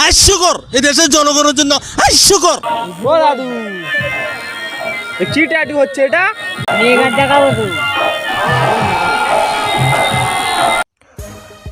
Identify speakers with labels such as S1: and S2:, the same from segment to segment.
S1: হাস্যকর, এই দেশের জনগণের জন্য হাস্যকর।
S2: ও দাদু কি ট্যাটু হচ্ছে এটা? দেখাবো তো।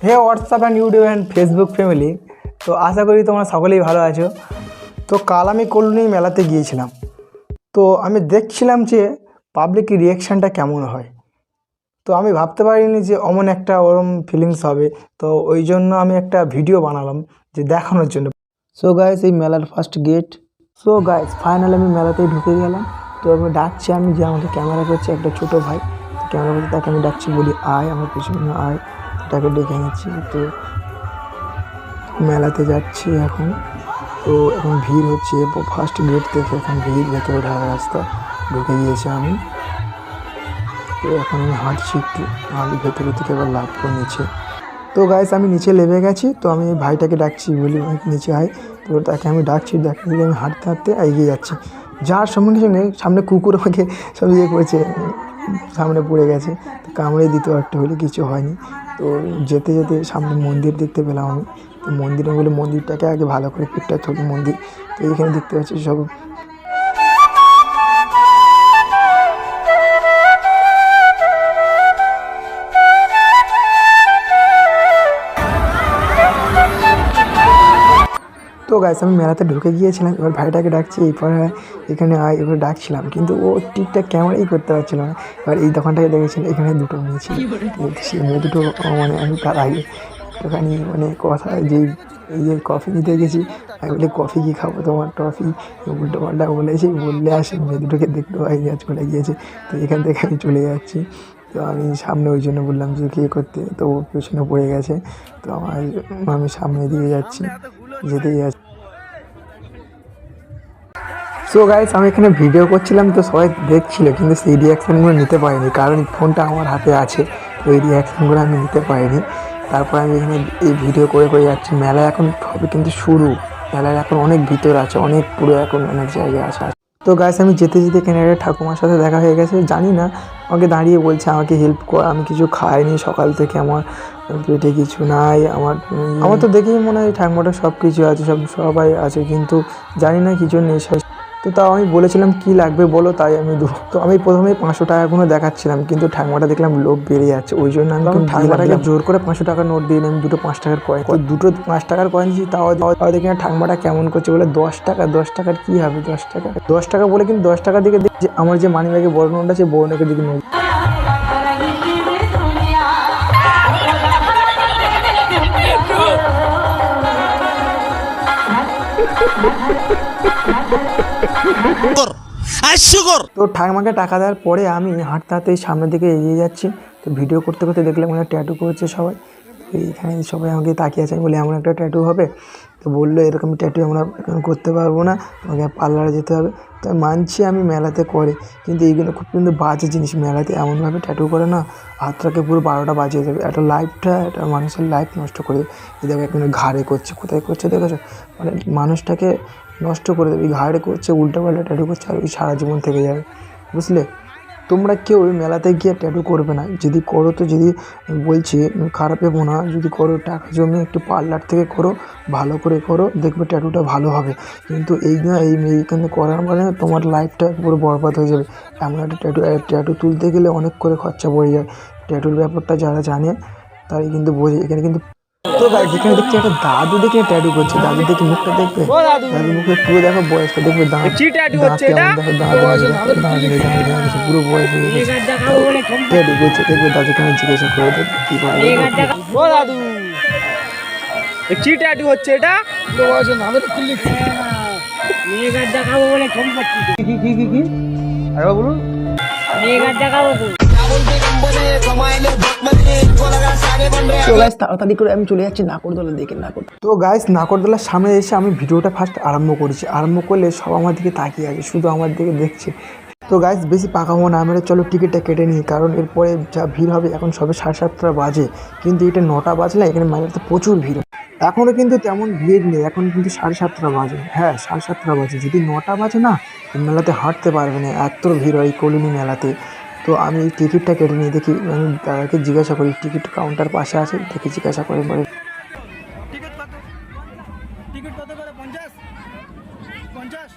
S3: Hey WhatsApp and YouTube and Facebook family, তো আশা করি তোমরা সকলেই ভালো আছো। তো কাল আমি কল্যাণী মেলাতে গিয়েছিলাম, তো আমি দেখছিলাম যে পাবলিক রিয়াকশানটা কেমন হয়। তো আমি ভাবতে পারিনি যে অমন একটা ওরম ফিলিংস হবে, তো ওই জন্য আমি একটা ভিডিও বানালাম যে দেখানোর জন্য। সো গাইস, এই মেলার first gate. So guys, finally আমি মেলাতেই ঢুকে গেলাম। তো আমি ডাকছি, আমি যে আমাকে ক্যামেরা করছে একটা ছোটো ভাই, ক্যামেরা করছে তাকে আমি ডাকছি, বলি আয় আমার পেছনে আয়, তাকে ডেকে নিচ্ছি। তো মেলাতে যাচ্ছি এখন। তো এখন ভিড় হচ্ছে, ফার্স্ট গেট থেকে এখন ভিড়, ভেতরে ঢাকা রাস্তা ঢুকে গিয়েছি আমি। তো এখন আমি হাঁটছি একটু, আর ভেতরে থেকে আবার লাভ করে নিচে। তো গাইস, আমি নিচে নেমে গেছি। তো আমি ভাইটাকে ডাকছি, বলি ভাই নিচে আয়। তো তাকে আমি ডাকছি, দেখি আমি হাঁটতে হাঁটতে এগিয়ে যাচ্ছি। যার সঙ্গে সঙ্গে সামনে কুকুর আমাকে সব করেছে, সামনে পড়ে গেছে। তো কামড়ে দিতে একটা হলে কিছু হয়নি। তো যেতে যেতে সামনে মন্দির দেখতে পেলাম আমি। তো মন্দিরে বলে মন্দিরটাকে আগে ভালো করে পিকটা ছবি মন্দির। তো এখানে দেখতে পাচ্ছি সব তো গাইস, আমি মেলাতে ঢুকে গিয়েছিলাম। এবার ভাইটাকে ডাকছি, এরপরে এখানে আয়, এবার ডাকছিলাম, কিন্তু ও ঠিকঠাক ক্যামেরাই করতে পারছিল না। এবার এই দোকানটাকে দেখেছিলাম, এখানে দুটো মেয়ে ছিল। সে মেয়ে দুটো মানে আমি তার আগে একটুখানি মানে কথা, যেই এই যে কফি নিতে গেছি, আমি বলি কফি কী খাবো, তোমার টফি উল্টো পাল্টা বলেছি, বললে আসে মেয়ে দুটোকে দেখতে পাই চলে গিয়েছে। তো এখান থেকে আমি চলে যাচ্ছি। তো আমি সামনে ওই জন্য বললাম যে কী করতে, তো ও পেছনে পড়ে গেছে। তো আমি সামনে দিয়ে যাচ্ছি, যেতেই যাচ্ছি। সো গাইস, আমি এখানে ভিডিও করছিলাম, তো সবাই দেখছিল, কিন্তু সেই রিয়াকশানগুলো নিতে পারিনি, কারণ ফোনটা আমার হাতে আছে। তো এই রিয়াকশানগুলো আমি নিতে পারিনি। তারপর আমি এখানে এই ভিডিও করে করে যাচ্ছি। মেলা এখন হবে কিন্তু শুরু, মেলার এখন অনেক ভিতর আছে, অনেক পুরো এখন অনেক জায়গায় আছে। তো গাইস, আমি যেতে যেতে এখানে একটা ঠাকুমার সাথে দেখা হয়ে গেছে, জানি না, আমাকে দাঁড়িয়ে বলছে আমাকে হেল্প কর। আমি কিছু খাইনি সকাল থেকে, আমার পেটে কিছু নাই। আমার তো দেখেই মনে হয় ঠাকুমাটা সব কিছু আছে, সবাই আছে, কিন্তু জানি না কিছু নেই। তো তাও আমি বলেছিলাম কি লাগবে বলো, তাই আমি তো আমি প্রথমে 500 টাকাগুলো দেখাচ্ছিলাম, কিন্তু ঠাকুমাটা দেখলাম লোভ বেড়ে যাচ্ছে, ওই জন্য আমি ঠাকুমাটাকে জোর করে 500 টাকার নোট দিয়ে আমি দুটো 5 টাকার কয়েন, দুটো 5 টাকার কয়েন দিয়েছি। তাও দেখি না ঠাকুমাটা কেমন করছে, বলে 10 টাকা, 10 টাকার কী হবে, 10 টাকা বলে, কিন্তু 10 টাকার দিকে দেখছি আমার যে মানি ব্যাগে বড় নোট আছে, বড় নোটের দিকে নোট। তো ঠাকুমাকে টাকা দেওয়ার পরে আমি হাঁটতে হাঁটতে সামনের দিকে এগিয়ে যাচ্ছি। তো ভিডিও করতে করতে দেখলাম ওখানে ট্যাটু করেছে সবাই। তো এইখানে সবাই আমাকে তাকিয়ে আছে, বলে এমন একটা ট্যাটু হবে। তো বললো এরকম ট্যাটু আমরা করতে পারবো না, তোমাকে পার্লারে যেতে হবে। তো মানছি আমি মেলাতে করে, কিন্তু এইগুলো খুব কিন্তু বাজে জিনিস। মেলাতে এমনভাবে ট্যাটু করে না, হাতটাকে পুরো 12টা বাজিয়ে যাবে, একটা লাইফটা, একটা মানুষের লাইফ নষ্ট করে দেবে। দেখো এখানে ঘাড়ে করছে, কোথায় করছে দেখেছো, মানে মানুষটাকে নষ্ট করে দেবে। ঘাড়ে করছে, উল্টো পাল্টা ট্যাটু করছে, আর ওই সারা জীবন থেকে যাবে, বুঝলে। তোমরা কেউ ওই মেলাতে গিয়ে ট্যাটু করবে না, যদি করো তো, যদি বলছি খারাপ ভেবো না, যদি করো টাকা জমিয়ে একটু পার্লার থেকে করো, ভালো করে করো, দেখবে ট্যাটুটা ভালো হবে। কিন্তু এইখানে করার মানে তোমার লাইফটা পুরো বরবাদ হয়ে যাবে। এমন একটা ট্যাটু তুলতে গেলে অনেক করে খরচা পড়ে যায়। ট্যাটুর ব্যাপারটা যারা জানে তারাই কিন্তু বোঝে। এখানে কিন্তু তো গাইস, এখানে দেখছি একটা দাদু দেখে ট্যাটু করছে। দাদু দেখে মুখটা দেখবে, দাদু মুখে পুরো দেখো বয়সটা দেখবে, দাঁত কেমন দেখো, দাঁত পুরো বয়স হয়ে গেছে, ট্যাটু করছে। দেখবে দাদুকে আমি জিজ্ঞাসা করে দেবো কি করে।
S2: ও দাদু কি ট্যাটু হচ্ছে এটা? কি আরে বলুন,
S3: তো গাইস, তাড়াতাড়ি করে আমি চলে যাচ্ছি নাকরদোলা দেখে। তো গাইস, নাকরদোলার সামনে এসে আমি ভিডিওটা ফার্স্ট আরম্ভ করেছি। আরম্ভ করলে সব আমার দিকে তাকিয়ে আছে, শুধু আমার দিকে দেখছে। তো গাইস, বেশি পাকা হবো না, আমরা চলো টিকিটটা কেটে নিই, কারণ এরপরে যা ভিড় হবে। এখন সবে 7:30 বাজে, কিন্তু এটা 9টা বাজলে এখানে মেলাতে প্রচুর ভিড়। এখনও কিন্তু তেমন ভিড় নেই, এখন কিন্তু 7:30 বাজে। হ্যাঁ 7:30 বাজে, যদি 9টা বাজে না এই মেলাতে হাঁটতে পারবে না, এত ভিড় হয় এই কলোনি মেলাতে। তো আমি টিকিটটা কেটে নিয়ে দেখি, আমি দাদাকে জিজ্ঞাসা করি টিকিট কাউন্টার পাশে আছে, দেখি জিজ্ঞাসা করে পরে
S1: টিকিট কত করে? 50? 50?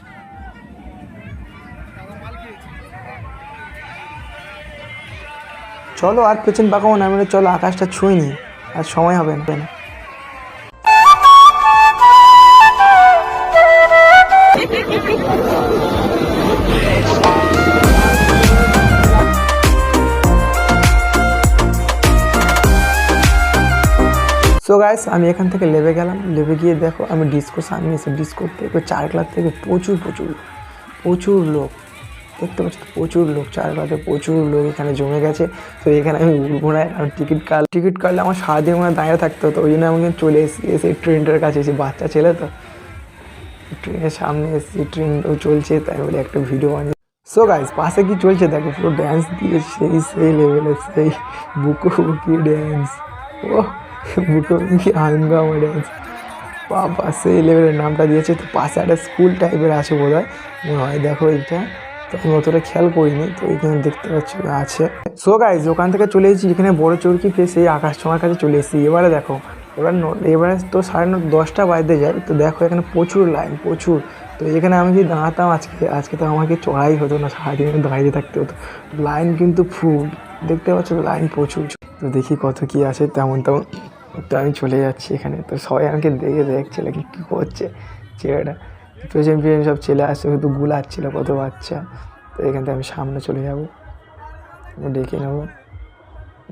S3: চলো আর পেছন পাকাবো না, মানে চলো আকাশটা ছুঁই নি, আর সময় হবে না। সো গাইস আমি এখান থেকে লেবে গেলাম, লেবে গিয়ে দেখো আমি ডিস্কো সামনে এসে ডিস্কোতে 4 ক্লাব থেকে প্রচুর লোক দেখতে পাচ্ছি, প্রচুর লোক 4 ক্লাবে প্রচুর লোক এখানে জমে গেছে। তো এখানে আমি উঠবো না, আমি টিকিট কাটলে আমার সারাদিন মানে দাঁড়িয়ে থাকতে হতো, ওই জন্য আমি চলে এসে ট্রেনটার কাছে এসে, বাচ্চা ছেলে তো ট্রেনের সামনে এসে, ট্রেন চলছে তাই বলে একটা ভিডিও বানিয়ে। সো গাইস পাশে কি চলছে দেখো, পুরো ড্যান্স দিয়ে সেই লেভেলের, সেই বুকি ড্যান্স, ও বুকি হাঙ্গামা ড্যান্স, বাবা সেই লেভেলের নামটা দিয়েছে। তো পাশে একটা স্কুল টাইপের আছে বোধ হয়, দেখো এইটা তো আমি অতটা খেয়াল করিনি, তো এখানে দেখতে পাচ্ছি আছে। সো গাইস ওখান থেকে চলে এসেছি এখানে বড় চরকি পেয়ে সেই আকাশ ছোঁয়ার কাছে চলে এসেছি। এবারে দেখো এবারে তো 10:30 বাজতে যায়, তো দেখো এখানে প্রচুর লাইন প্রচুর। তো এখানে আমি যদি দাঁড়াতাম আজকে তো আমাকে চড়াই হতো না, সারাদিন দাঁড়িয়ে থাকতে হতো। লাইন কিন্তু ফুল, দেখতে পাচ্ছ লাইন প্রচুর। তো দেখি কত কি আছে তেমন। তো আমি চলে যাচ্ছি এখানে, তো সবাই আমাকে দেখছিল কি করছে ছেলেটা, পেছন সব ছেলে আসছে, হয়তো গুলাচ্ছিল কত বাচ্চা। তো এখান থেকে আমি সামনে চলে যাবো, ডেকে নেবো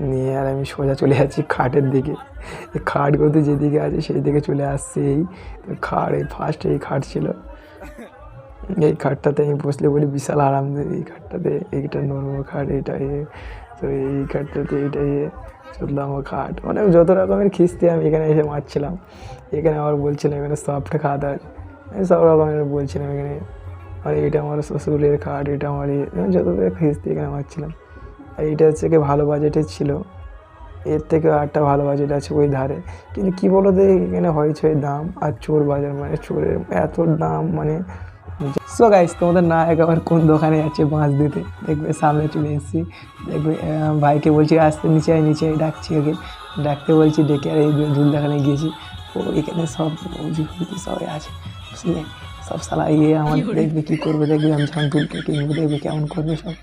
S3: নিয়ে, আর আমি সোজা চলে যাচ্ছি খাটের দিকে। খাট করতে যেদিকে আছে সেই দিকে চলে আসছে। এই তো খাট, এই ফার্স্ট এই খাট ছিল, এই খাটটাতে আমি বসলে বলি বিশাল আরাম দেয় এই খাটটাতে, এইটা নরম খাট, এইটা তো এই খাটটাতে এইটাই চললাম আমার খাট, মানে যত রকমের খিস্তি আমি এখানে এসে মারছিলাম। এখানে আবার বলছিলাম এখানে সফট খাট আছে, আমি সব রকমের বলছিলাম এখানে, আর এইটা আমার শ্বশুরের খাট, এটা আমার যত খিস্তি এখানে মারছিলাম। আর এইটা হচ্ছে কি ভালো বাজেটের ছিল, এর থেকে আরেকটা ভালো বাজেট আছে ওই ধারে। কিন্তু কী বলো তো এখানে হয়েছে দাম, আর চোর বাজার মানে চোরের এত দাম মানে। সো গাইস তোমাদের না একবার কোন দোকানে যাচ্ছে বাঁশ দিতে, দেখবে সামনে চলে এসেছি, দেখবে ভাইকে বলছি আসতে নিচে ডাকছি, ওকে ডাকতে বলছি, ডেকে আর এই দুল দেখানে গিয়েছি। ও এখানে সব সবাই আছে বুঝলে, সব সালা আমার দেখবে কী করবে, দেখবে আমি যখন দুলকে কিনবো দেখবে কেমন করবে সব।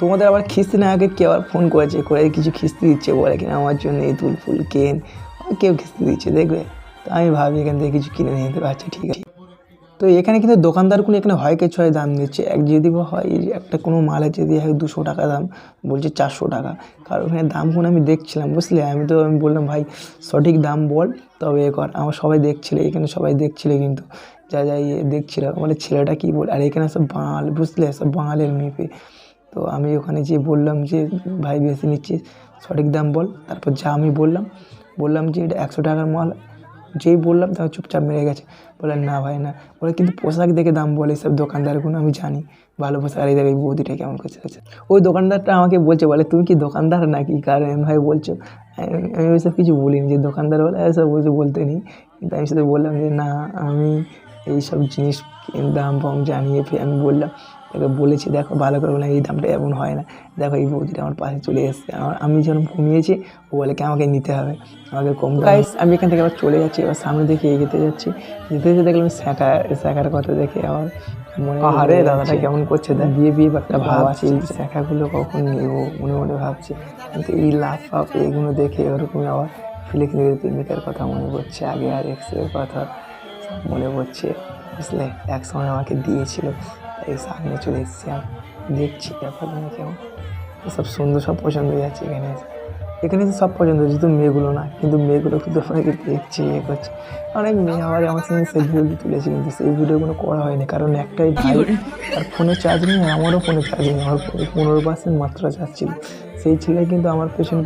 S3: তোমাদের আবার খিস্তি না আগে কেউ আবার ফোন করেছে, করে কিছু খিস্তি দিচ্ছে বলে কিনা আমার জন্য এই দুল ফুল কেন, কেউ খিস্তি দিচ্ছে দেখবে। তো আমি ভাবি এখান থেকে কিছু কিনে নিতে পারছি, ঠিক আছে। তো এখানে কিন্তু দোকানদারগুলো এখানে হয় কিছু হয় দাম দিচ্ছে, যদি হয় একটা কোনো মালের যদি হয় 200 টাকা দাম, বলছে 400 টাকা। কারণ ওখানে দামগুলো আমি দেখছিলাম বুঝলে, আমি বললাম ভাই সঠিক দাম বল তবে এ কর। আমার সবাই দেখছিলে এখানে, সবাই দেখছিলে কিন্তু যা দেখছিল মানে ছেলেটা কী বল। আর এখানে সব বাঙাল বুঝলে, সব বাঙালির মেপে। তো আমি ওখানে যেয়ে বললাম যে ভাই বেশি নিচ্ছিস, সঠিক দাম বল। তারপর যা আমি বললাম যে এটা 100 টাকার মাল, যেই বললাম তাও চুপচাপ মেরে গেছে, বলে না ভাই না, বলে কিন্তু পোশাক দেখে দাম বলে সব দোকানদারগুলো, আমি জানি ভালো পোশাক। আর এই দেখো এই বৌদিটা কেমন করছে। ওই দোকানদারটা আমাকে বলছে, বলে তুমি কি দোকানদার নাকি, কারণ ভাই বলছো। আমি ওইসব কিছু বলিনি, যে দোকানদার বলে এসব বলতে নেই, কিন্তু আমি শুধু বললাম যে না আমি এইসব জিনিস দাম ফাম জানিয়ে আমি বললাম, তাকে বলেছি দেখো ভালো করে বললাম এই দামটা এমন হয় না। দেখো এই বৌদিটা আমার পাশে চলে এসছে, আমি যখন ঘুমিয়েছি ও বলে কি আমাকে নিতে হবে, আমাকে কম গাইস। আমি এখান থেকে আবার চলে যাচ্ছি, এবার সামনে দেখে এগোতে যাচ্ছি, যেতে দেখলাম শাখার কথা দেখে আমার মনে আরে দাদাটা কেমন করছে, বিয়ে একটা ভাব আছে, এই শাখাগুলো কখন নেবো মনে ভাবছি। কিন্তু এই লাফ ফাফ এগুলো দেখে ওরকমই আবার ফিলিংসের প্রেমিকার কথা মনে পড়ছে, আগে আর এক্সের কথা সব মনে পড়ছে বুঝলে, এক সময় আমাকে দিয়েছিল। এই সামনে চলে এসেছি, আমি দেখছি ব্যাপারগুলো কেমন, সব সুন্দর, সব পছন্দ হয়ে যাচ্ছে এখানে তো সব পছন্দ হচ্ছে, শুধু মেয়েগুলো না, কিন্তু মেয়েগুলো কিন্তু অনেকে দেখছে করছে, অনেক মেয়ে আবার আমার সঙ্গে সেই ভিডিও তুলেছে, কিন্তু সেই ভিডিওগুলো করা হয়নি, কারণ একটাই ভাই আর ফোনে চার্জ নেই, আমারও ফোনে চার্জ নেই, আমার 15% মাত্র চার্জ ছিল। সেই ছেলে কিন্তু আমার পেছনে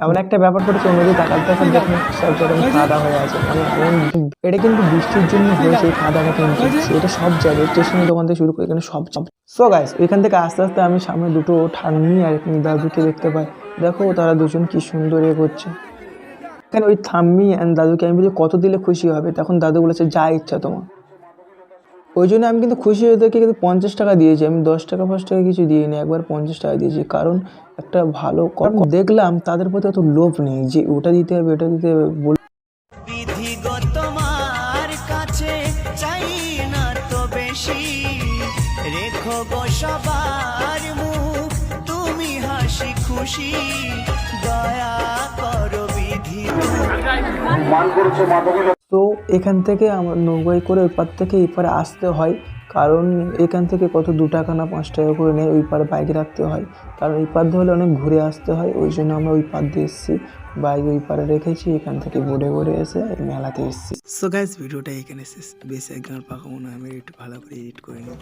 S3: এমন একটা ব্যাপার করেছে, অন্য তাকাতে দেখুন সব জায়গায় কাদা হয়ে আছে, মানে এটা কিন্তু বৃষ্টির জন্য হয়েছে, এই কাদাটা কিন্তু এটা সব জায়গায় স্টেশনের দোকান থেকে শুরু করে এখানে সব। সো গাইস ওইখান থেকে আস্তে আস্তে আমি সামনে দুটো ঠান্ডি আর দাদুকে দেখতে পাই, দেখো তারা দুজন কি সুন্দর করছে। এখানে ওই থাম্মি অ্যান্ড দাদুকে আমি বলি কত দিলে খুশি হবে, তখন দাদু বলেছে যা ইচ্ছা তোমার। ওই জন্য আমি কিন্তু খুশি হয়ে থেকে কিন্তু 50 টাকা দিয়েছি, আমি 10 টাকা 5 টাকা কিছু দিইনি, একবার 50 টাকা দিয়েছি। কারণ একটা ভালো কর্ম দেখলাম তাদের প্রতি অত লোভ নেই যে ওটা দিতে হবে এটা দিতে হবে
S4: বিধিগত মার কাছে চাই না তো বেশি, রেখো গো সবার মুখ তুমি হাসি খুশি, দয়া করো বিধি।
S3: তো এখান থেকে আমার নৌকায় করে ওই পার থেকে এই পারে আসতে হয়, কারণ এখান থেকে কত 2 টাকা না 5 টাকা করে নেয়, ওই পারে বাইক রাখতে হয়, কারণ এই পার দিয়ে হলে অনেক ঘুরে আসতে হয়। ওই জন্য আমরা ওই পার দিয়ে এসেছি, বাইক ওই পারে রেখেছি, এখান থেকে ঘুরে ঘুরে এসে এই মেলাতে এসেছি। সো গাইস ভিডিওটা এখানে শেষ, বেশি একদম পাকা মনে হয় আমি একটু ভালো করে এডিট করে নিই।